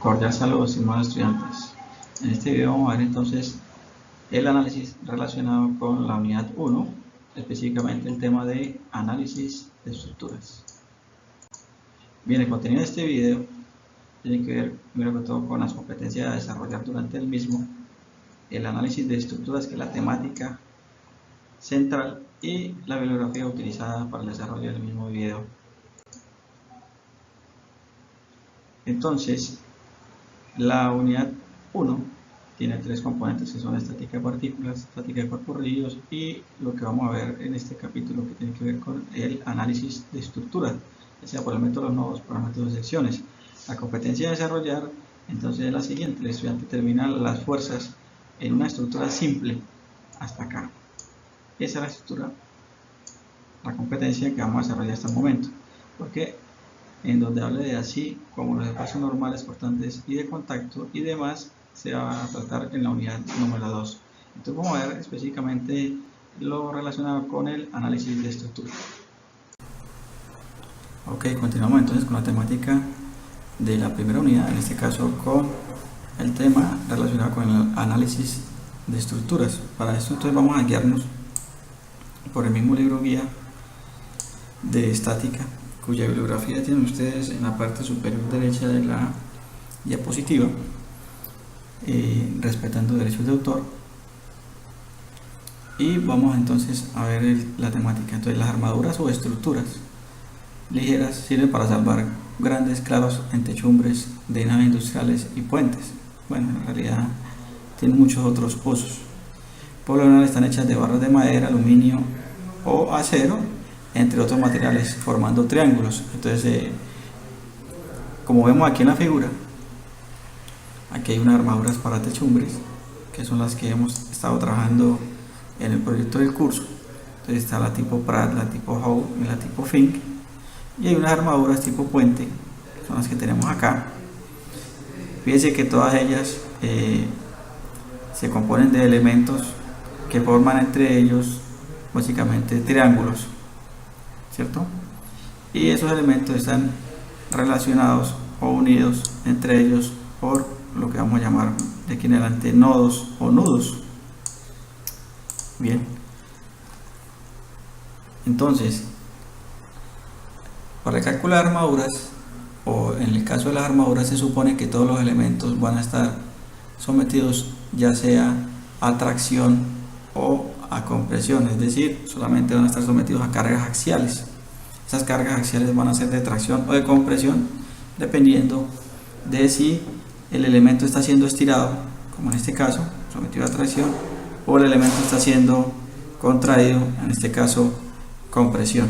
Cordial saludo, estimados estudiantes. En este video vamos a ver entonces el análisis relacionado con la unidad 1, específicamente el tema de análisis de estructuras. Bien, el contenido de este video tiene que ver primero que todo con las competencias a desarrollar durante el mismo, el análisis de estructuras, que es la temática central, y la bibliografía utilizada para el desarrollo del mismo video. Entonces, la unidad 1 tiene tres componentes que son estática de partículas, estática de cuerpos rígidos y lo que vamos a ver en este capítulo que tiene que ver con el análisis de estructuras, ya sea por el método de los nodos, por el método de secciones. La competencia a desarrollar entonces es la siguiente: el estudiante determina las fuerzas en una estructura simple hasta acá. Esa es la estructura, la competencia que vamos a desarrollar hasta el momento, porque en donde hable de así como los espacios normales, cortantes y de contacto y demás se va a tratar en la unidad número 2. Entonces vamos a ver específicamente lo relacionado con el análisis de estructura. Ok, continuamos entonces con la temática de la primera unidad, en este caso con el tema relacionado con el análisis de estructuras. Para esto entonces vamos a guiarnos por el mismo libro guía de estática, cuya bibliografía tienen ustedes en la parte superior derecha de la diapositiva, respetando derechos de autor. Y vamos entonces a ver la temática. Entonces, las armaduras o estructuras ligeras sirven para salvar grandes claros en techumbres de naves industriales y puentes. Bueno, en realidad tienen muchos otros usos. Por lo general están hechas de barras de madera, aluminio o acero, entre otros materiales, formando triángulos. Entonces, como vemos aquí en la figura, aquí hay unas armaduras para techumbres, que son las que hemos estado trabajando en el proyecto del curso. Entonces está la tipo Pratt, la tipo Howe y la tipo Fink, y hay unas armaduras tipo puente, que son las que tenemos acá. Fíjense que todas ellas se componen de elementos que forman entre ellos básicamente triángulos, ¿cierto? Y esos elementos están relacionados o unidos entre ellos por lo que vamos a llamar de aquí en adelante nodos o nudos. Bien, entonces para el cálculo de armaduras, o en el caso de las armaduras, se supone que todos los elementos van a estar sometidos ya sea a tracción o a compresión, es decir, solamente van a estar sometidos a cargas axiales. Esas cargas axiales van a ser de tracción o de compresión, dependiendo de si el elemento está siendo estirado, como en este caso, sometido a tracción, o el elemento está siendo contraído, en este caso, compresión.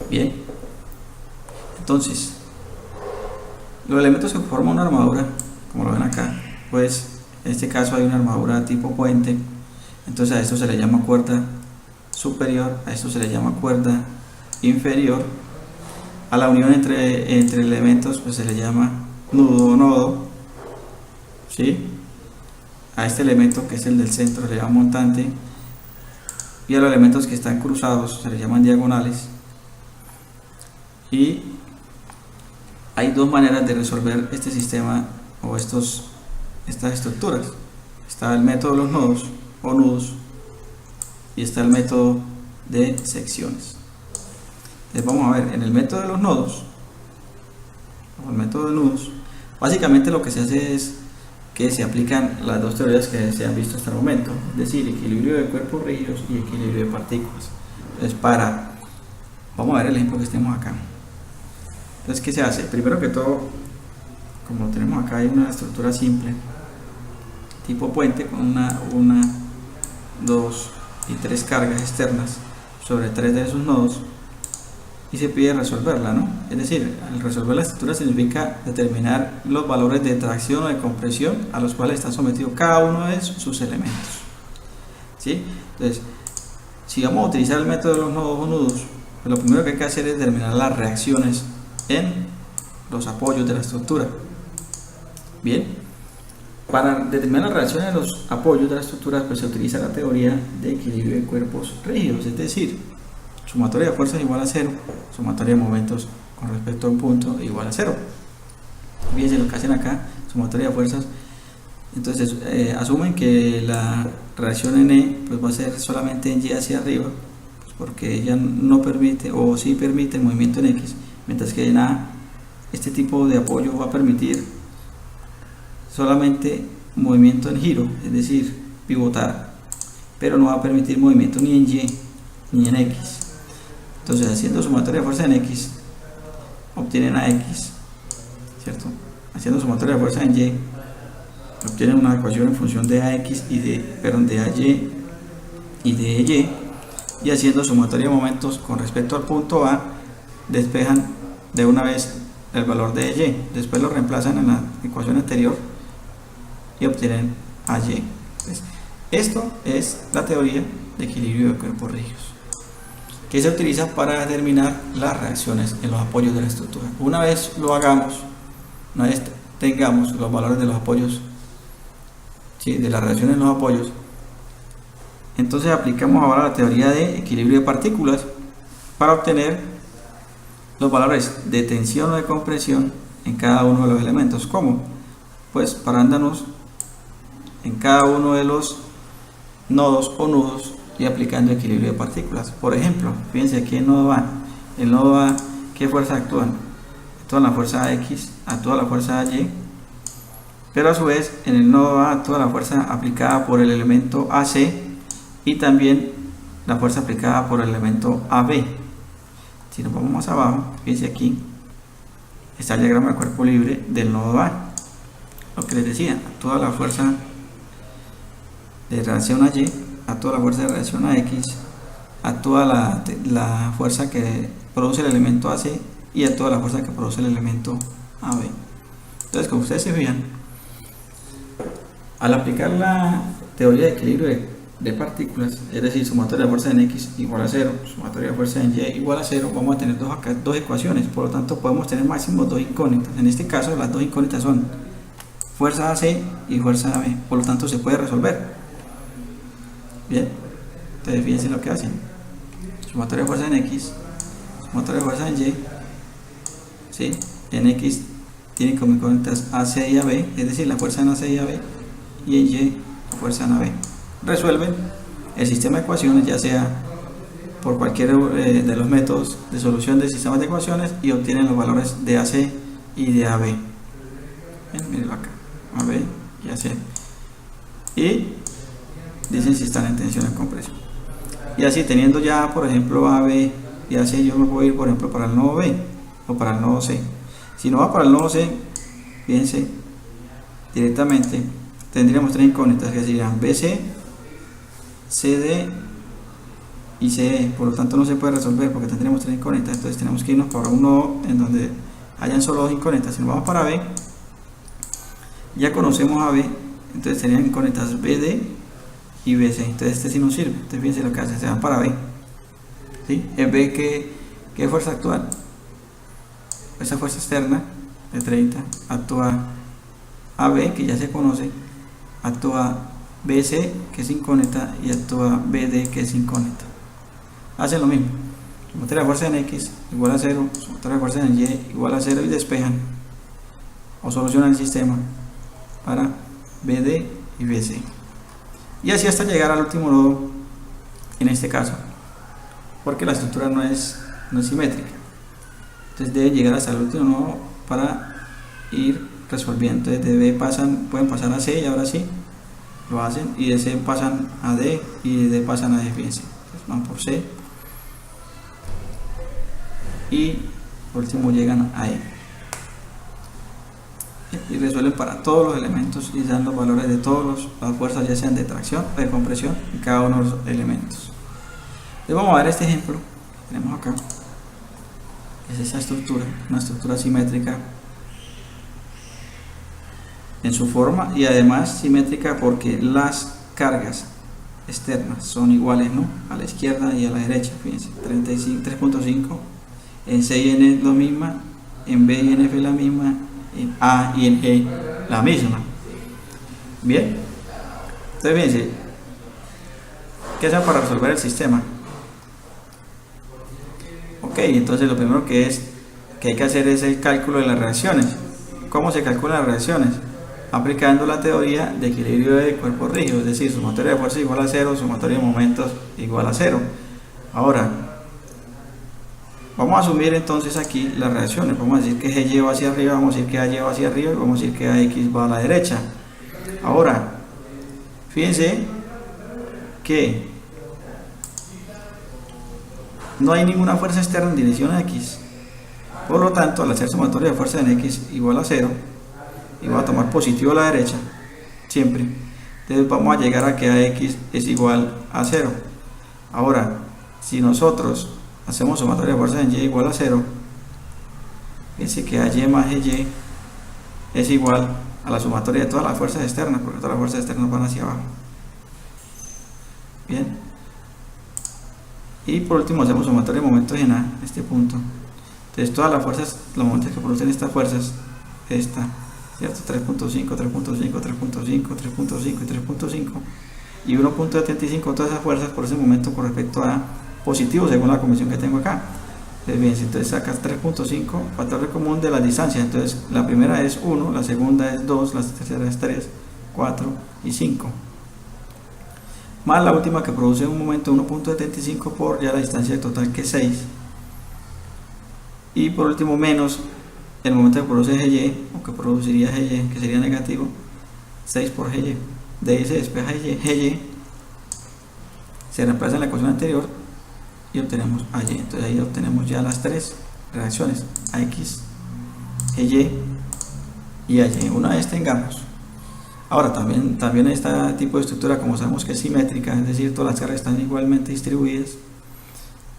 Bien, entonces, los elementos que forman una armadura, como lo ven acá, pues en este caso hay una armadura tipo puente. Entonces a esto se le llama cuerda superior, a esto se le llama cuerda inferior. A la unión entre elementos pues se le llama nudo o nodo, ¿sí? A este elemento, que es el del centro, se le llama montante, y a los elementos que están cruzados se les llaman diagonales. Y hay dos maneras de resolver este sistema o estas estructuras. Está el método de los nodos o nudos y está el método de secciones. Entonces vamos a ver, en el método de los nodos o el método de nudos, básicamente lo que se hace es que se aplican las dos teorías que se han visto hasta el momento, es decir, equilibrio de cuerpos rígidos y equilibrio de partículas. Entonces vamos a ver el ejemplo que tenemos acá. Entonces, ¿qué se hace? Primero que todo, como lo tenemos acá, hay una estructura simple tipo puente con una, 2 y 3 cargas externas sobre 3 de esos nodos, y se pide resolverla, ¿no? Es decir, al resolver la estructura significa determinar los valores de tracción o de compresión a los cuales está sometido cada uno de sus elementos, ¿sí? Entonces, si vamos a utilizar el método de los nodos o nudos, pues lo primero que hay que hacer es determinar las reacciones en los apoyos de la estructura. Bien, para determinar las reacciones en los apoyos de la estructura, pues se utiliza la teoría de equilibrio de cuerpos rígidos, es decir, sumatoria de fuerzas igual a 0, sumatoria de momentos con respecto a un punto igual a 0. Fíjense lo que hacen acá, sumatoria de fuerzas. Entonces asumen que la reacción en E pues va a ser solamente en Y hacia arriba, pues porque ella no permite, o sí permite el movimiento en X, mientras que en A este tipo de apoyo va a permitir solamente movimiento en giro, es decir, pivotar, pero no va a permitir movimiento ni en Y ni en X. Entonces, haciendo sumatoria de fuerza en X, obtienen a X, ¿cierto? Haciendo sumatoria de fuerza en Y, obtienen una ecuación en función de AX y de AY y de EY, y haciendo sumatoria de momentos con respecto al punto A, despejan de una vez el valor de EY, después lo reemplazan en la ecuación anterior y obtienen AY. Entonces, esto es la teoría de equilibrio de cuerpos rígidos, que se utiliza para determinar las reacciones en los apoyos de la estructura. Una vez lo hagamos, una vez tengamos los valores de los apoyos, ¿sí?, de las reacciones en los apoyos, entonces aplicamos ahora la teoría de equilibrio de partículas para obtener los valores de tensión o de compresión en cada uno de los elementos. ¿Cómo? Pues parándonos en cada uno de los nodos o nudos y aplicando equilibrio de partículas. Por ejemplo, fíjense aquí en nodo A. El nodo A, ¿qué fuerzas actúan? Actúan la fuerza X, actúa la fuerza Y, pero a su vez en el nodo A actúa la fuerza aplicada por el elemento AC y también la fuerza aplicada por el elemento AB. Si nos vamos más abajo, fíjense aquí, está el diagrama de cuerpo libre del nodo A. Lo que les decía, actúa la fuerza de reacción a Y, actúa la fuerza de reacción a X, actúa la fuerza que produce el elemento AC y actúa la fuerza que produce el elemento AB. Entonces, como ustedes se fijan, al aplicar la teoría de equilibrio de partículas, es decir, sumatoria de fuerza en X igual a 0, sumatoria de fuerza en Y igual a 0, vamos a tener dos ecuaciones, por lo tanto podemos tener máximo dos incógnitas. En este caso las dos incógnitas son fuerza AC y fuerza AB, por lo tanto se puede resolver. Bien, entonces fíjense lo que hacen: sumatoria de fuerza en X, sumatoria de fuerza en Y, ¿sí? En X tienen como incógnitas AC y AB, es decir, la fuerza en AC y AB, y en Y la fuerza en AB. Resuelven el sistema de ecuaciones, ya sea por cualquiera de los métodos de solución de sistemas de ecuaciones, y obtienen los valores de AC y de AB. Miren acá, AB y AC, y dicen si están en tensión o en compresión. Y así, teniendo ya por ejemplo AB y AC, yo me puedo ir por ejemplo para el nodo B o para el nodo C. Si no va para el nodo C, fíjense, directamente tendríamos tres incógnitas que serían BC, CD y CE, por lo tanto no se puede resolver porque tendríamos tres incógnitas. Entonces tenemos que irnos para un nodo en donde hayan solo dos incógnitas. Si nos vamos para B, ya conocemos a B, entonces serían incógnitas BD y BC. Entonces este sí nos sirve. Entonces fíjense lo que hacen, se van para B, ¿sí? En B, ¿qué fuerza actual? Esa fuerza externa de 30 actúa AB, que ya se conoce, actúa BC, que es incógnita, y actúa BD, que es incógnita. Hacen lo mismo: sumatoria de fuerza en X igual a 0, sumatoria de fuerza en Y igual a 0, y despejan o solucionan el sistema para BD y BC, y así hasta llegar al último nodo en este caso, porque la estructura no es simétrica. Entonces deben llegar hasta el último nodo para ir resolviendo. Entonces de B pueden pasar a C, y ahora sí lo hacen, y de C pasan a D, y de D pasan a D. Fíjense, entonces van por C y por último llegan a E, y resuelven para todos los elementos y dan los valores de todas las fuerzas, ya sean de tracción o de compresión, en cada uno de los elementos. Entonces vamos a ver este ejemplo que tenemos acá. Es esa estructura, una estructura simétrica en su forma, y además simétrica porque las cargas externas son iguales, ¿no?, a la izquierda y a la derecha. Fíjense, 3.5, en C y en E la misma, en B y en F la misma, en A y en E la misma. Bien, entonces fíjense, ¿qué hacen para resolver el sistema? Ok, entonces lo primero que hay que hacer es el cálculo de las reacciones. ¿cómo se calculan las reacciones? Aplicando la teoría de equilibrio de cuerpos rígidos, es decir, sumatoria de fuerza igual a 0, sumatoria de momentos igual a 0. Ahora, vamos a asumir entonces aquí las reacciones. Vamos a decir que G va hacia arriba, vamos a decir que AY va hacia arriba y vamos a decir que AX va a la derecha. Ahora, fíjense que no hay ninguna fuerza externa en dirección a X. Por lo tanto, al hacer sumatoria de fuerza en X igual a 0, y voy a tomar positivo a la derecha, siempre, entonces vamos a llegar a que AX es igual a 0. Ahora, si nosotros hacemos sumatoria de fuerzas en Y igual a 0, fíjense que AY más GY es igual a la sumatoria de todas las fuerzas externas, porque todas las fuerzas externas van hacia abajo. Bien. Y por último hacemos sumatoria de momentos en A, este punto. Entonces todas las fuerzas, los momentos que producen estas fuerzas, esta, ¿cierto? 3.5, 3.5, 3.5, 3.5 y 3.5 y 1.75, todas esas fuerzas por ese momento con respecto a positivo según la convención que tengo acá. Entonces bien, si entonces sacas 3.5, factor común de las distancias, entonces la primera es 1, la segunda es 2, la tercera es 3, 4 y 5. Más la última que produce un momento 1.75 por ya la distancia total que es 6. Y por último menos el momento que produce GY, o que produciría GY, que sería negativo, 6 por GY. De ahí se despeja GY, se reemplaza en la ecuación anterior y obtenemos AY. Entonces ahí obtenemos ya las tres reacciones, AX, GY y AY. Una vez tengamos. Ahora también este tipo de estructura, como sabemos que es simétrica, es decir, todas las cargas están igualmente distribuidas,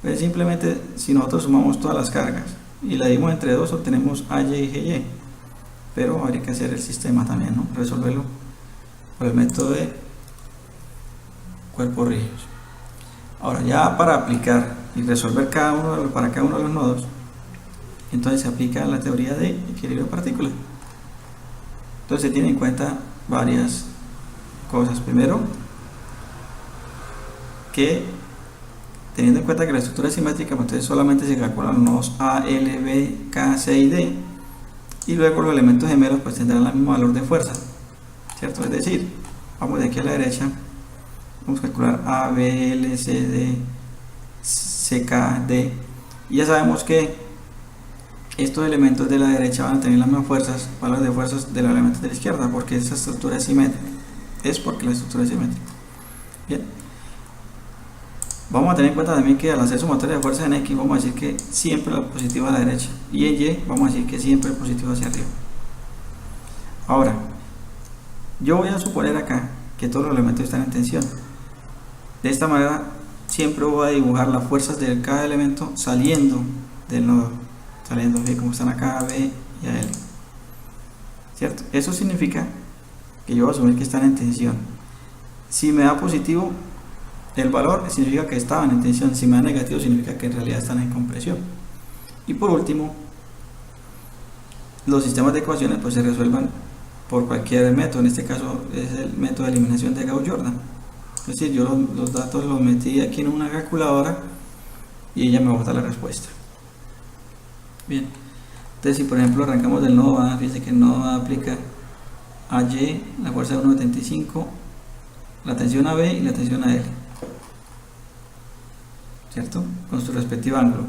pues simplemente si nosotros sumamos todas las cargas y la dividimos entre 2 obtenemos AY y GY, pero habría que hacer el sistema también, ¿no? Resolverlo por el método de cuerpos rígidos. Ahora ya para aplicar y resolver para cada uno de los nodos, entonces se aplica la teoría de equilibrio de partículas. Entonces se tiene en cuenta varias cosas. Primero, que teniendo en cuenta que la estructura es simétrica, pues entonces solamente se calculan los nodos A, L, B, K, C y D, y luego los elementos gemelos pues tendrán el mismo valor de fuerza, ¿cierto? Es decir, vamos de aquí a la derecha, vamos a calcular A, B, L, C, D, C, K, D, y ya sabemos que estos elementos de la derecha van a tener las mismas fuerzas, valores de fuerzas de los elementos de la izquierda, porque esta estructura es simétrica. Es porque la estructura es simétrica. Bien. Vamos a tener en cuenta también que al hacer sumatoria de fuerzas en X, vamos a decir que siempre lo positivo a la derecha. Y en Y, vamos a decir que siempre el positivo hacia arriba. Ahora, yo voy a suponer acá que todos los elementos están en tensión. De esta manera, siempre voy a dibujar las fuerzas de cada elemento saliendo del nodo. Saliendo bien como están acá A, B y a L, ¿cierto? Eso significa que yo voy a asumir que están en tensión. Si me da positivo el valor, significa que estaban en tensión. Si me da negativo, significa que en realidad están en compresión. Y por último, los sistemas de ecuaciones pues se resuelvan por cualquier método. En este caso es el método de eliminación de Gauss-Jordan. Es decir, yo los datos los metí aquí en una calculadora y ella me bota la respuesta. Bien, entonces si por ejemplo arrancamos del nodo A, fíjense que el nodo A aplica a Y la fuerza de 1.75, la tensión a B y la tensión a L, ¿cierto? Con su respectivo ángulo,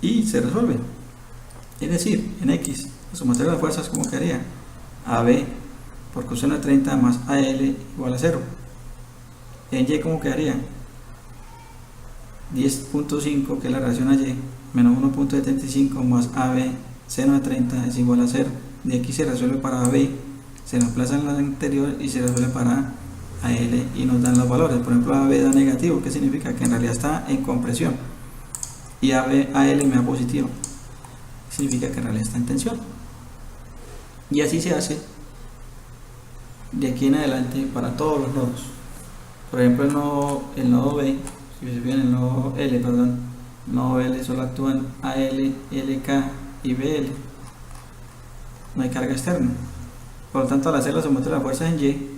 y se resuelve. Es decir, en X la sumatoria de las fuerzas, ¿cómo quedaría? AB por coseno de 30 más AL igual a 0. En Y, ¿cómo quedaría? 10.5, que es la relación a Y, menos 1.75 más AB seno de 30 es igual a 0. De aquí se resuelve para AB, se reemplaza en la anterior y se resuelve para AL y nos dan los valores. Por ejemplo, AB da negativo, que significa que en realidad está en compresión, y AL me da positivo, significa que en realidad está en tensión. Y así se hace de aquí en adelante para todos los nodos. Por ejemplo, el nodo B, si se fijan, el nodo L, perdón, nodo L solo actúan AL, LK y BL, no hay carga externa. Por lo tanto, al hacer la sumatoria de las fuerzas en Y,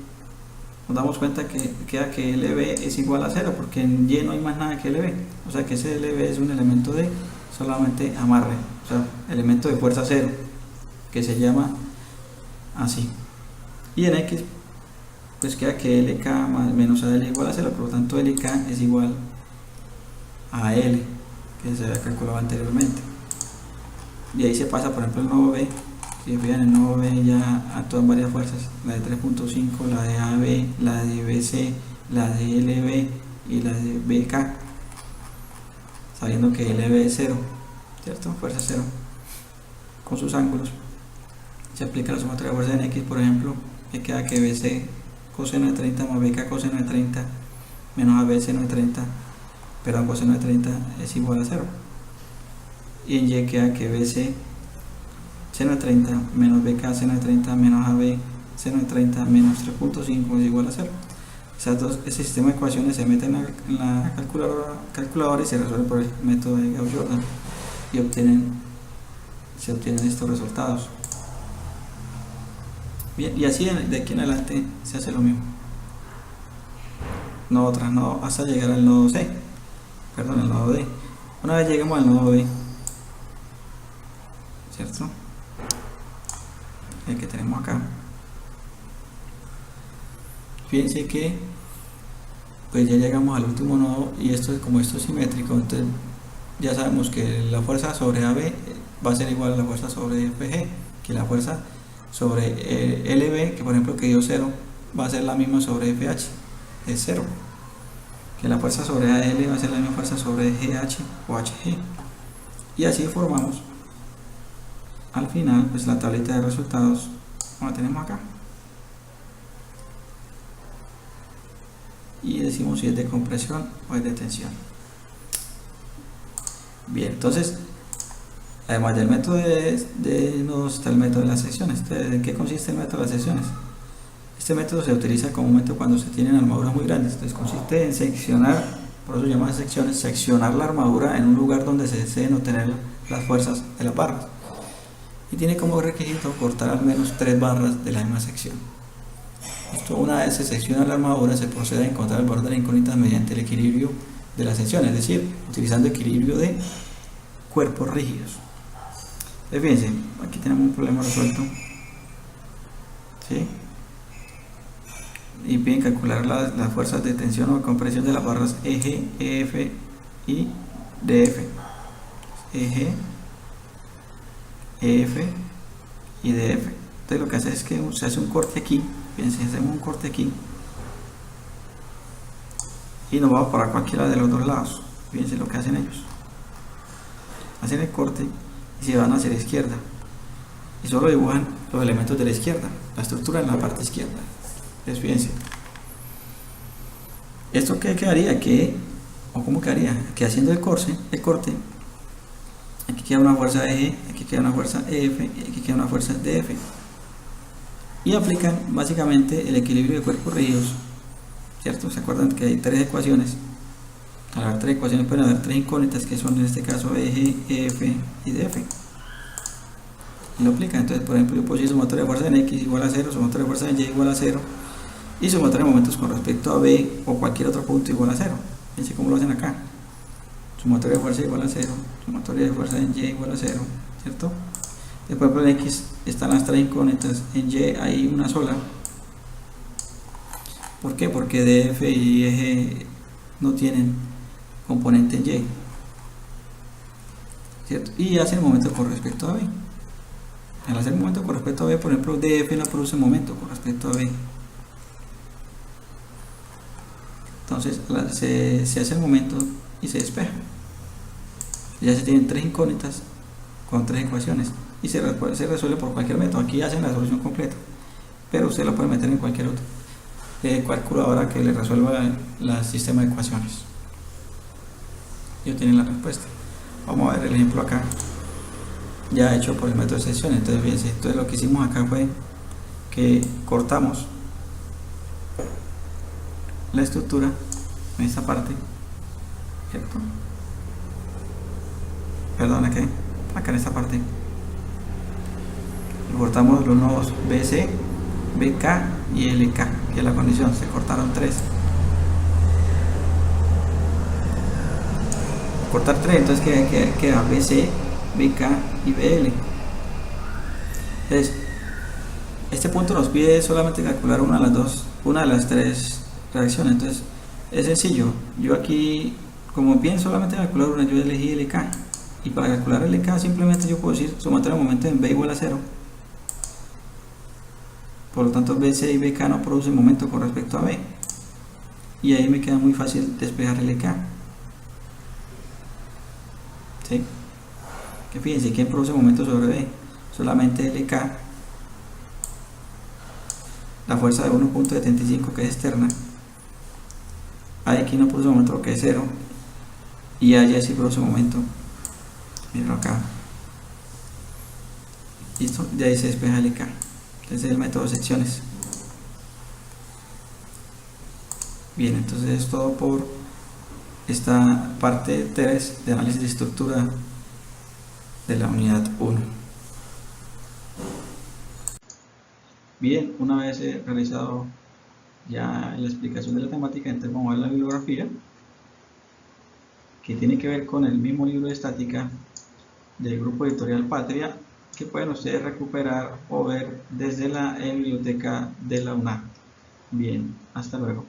nos damos cuenta que queda que LB es igual a 0, porque en Y no hay más nada que LB. O sea que ese LB es un elemento de solamente amarre, o sea, elemento de fuerza 0. que se llama así. Y en X pues queda que LK más menos AL igual a 0, por lo tanto LK es igual a L, que se había calculado anteriormente. Y ahí se pasa, por ejemplo, el nodo B. Si fijan, el nodo B ya actúan varias fuerzas, la de 3.5, la de AB, la de BC, la de LB y la de BK, sabiendo que LB es 0, ¿cierto? Fuerza 0, con sus ángulos. Se aplica la sumatoria de fuerza en X, por ejemplo, que queda que BC coseno de 30 más BK coseno de 30 menos AB seno de 30, perdón, coseno de 30 es igual a 0. Y en Y queda que BC seno de 30 menos BK seno de 30 menos AB seno de 30 menos 3.5 es igual a 0. Ese sistema de ecuaciones se meten en la calculadora y se resuelve por el método de Gauss-Jordan y se obtienen estos resultados. Bien, y así de aquí en adelante se hace lo mismo. Nodo tras nodo hasta llegar al nodo C, perdón, al nodo D. Una vez lleguemos al nodo B, ¿cierto? El que tenemos acá. Fíjense que pues ya llegamos al último nodo y como esto es simétrico, entonces ya sabemos que la fuerza sobre AB va a ser igual a la fuerza sobre FG, que la fuerza sobre LB, que por ejemplo que dio 0, va a ser la misma sobre FH, es 0, que la fuerza sobre AL va a ser la misma fuerza sobre GH o HG, y así formamos al final pues la tablita de resultados como la tenemos acá, y decimos si es de compresión o es de tensión. Bien, entonces además del método de nodos está el método de las secciones. ¿En qué consiste el método de las secciones? Este método se utiliza comúnmente cuando se tienen armaduras muy grandes. Entonces consiste en seccionar, por eso se llaman secciones, seccionar la armadura en un lugar donde se deseen obtener las fuerzas de las barras. Y tiene como requisito cortar al menos 3 barras de la misma sección. Esto, una vez se secciona la armadura, se procede a encontrar el valor de la incógnita mediante el equilibrio de la sección, es decir, utilizando equilibrio de cuerpos rígidos. Fíjense, aquí tenemos un problema resuelto, ¿sí? Y piden calcular las fuerzas de tensión o de compresión de las barras EG, EF y DF. EG, EF y DF. Entonces lo que hace es que se hace un corte aquí. Fíjense, hacemos un corte aquí y nos vamos para cualquiera de los dos lados. Fíjense lo que hacen ellos. Hacen el corte y se van hacia la izquierda y solo dibujan los elementos de la izquierda, la estructura en la parte izquierda. Entonces fíjense, esto que quedaría, o cómo quedaría, que haciendo el corte, aquí queda una fuerza EG, aquí queda una fuerza EF y aquí queda una fuerza DF, y aplican básicamente el equilibrio de cuerpos rígidos, ¿cierto? ¿Se acuerdan que hay 3 ecuaciones? Al haber 3 ecuaciones pueden haber 3 incógnitas, que son en este caso EG, EF y DF, y lo aplican. Entonces, por ejemplo, yo puedo decir sumatoria de fuerza en X igual a 0, sumatoria de fuerza en Y igual a 0, y sumatoria de momentos con respecto a B o cualquier otro punto igual a 0. Fíjense cómo lo hacen acá: sumatoria de fuerza igual a 0, sumatoria de fuerza en Y igual a 0, ¿cierto? Después, por ejemplo, en X están las 3 incógnitas, en Y hay una sola. ¿Por qué? Porque DF y EG no tienen componente en Y, ¿cierto? Y hacen momento con respecto a B. Al hacer momento con respecto a B, por ejemplo, DF no produce momento con respecto a B. Entonces se hace el momento y se despeja. Ya se tienen 3 incógnitas con 3 ecuaciones y se resuelve por cualquier método. Aquí hacen la solución completa, pero usted la puede meter en cualquier otro calculadora que le resuelva el sistema de ecuaciones y obtienen la respuesta. Vamos a ver el ejemplo acá, ya hecho por el método de sección. Entonces fíjense, entonces lo que hicimos acá fue que cortamos la estructura en esta parte, ¿cierto? Perdón, acá en esta parte cortamos los nodos BC, BK y LK, que es la condición. Se cortaron 3. Cortar 3, entonces queda BC, BK y BL. Entonces, este punto nos pide solamente calcular una de las tres reacciones. Entonces, es sencillo. Yo aquí, como piden solamente calcular una, yo elegí LK. Y para calcular LK simplemente yo puedo decir sumatorio de momento en B igual a 0. Por lo tanto, BC y BK no producen momento con respecto a B. Y ahí me queda muy fácil despejar LK. ¿Sí? Que fíjense, ¿quién produce momento sobre B? Solamente LK. La fuerza de 1.75 que es externa. Aquí no produce momento porque es 0. Y allá sí produce momento. Mírenlo acá. Listo, de ahí se despeja LK. Este es el método de secciones. Bien, entonces es todo por esta parte 3 de análisis de estructura de la unidad 1. Bien, una vez he realizado ya la explicación de la temática, entonces vamos a ver la bibliografía, que tiene que ver con el mismo libro de estática del grupo editorial Patria, que pueden ustedes recuperar o ver desde la biblioteca de la UNAM. Bien, hasta luego.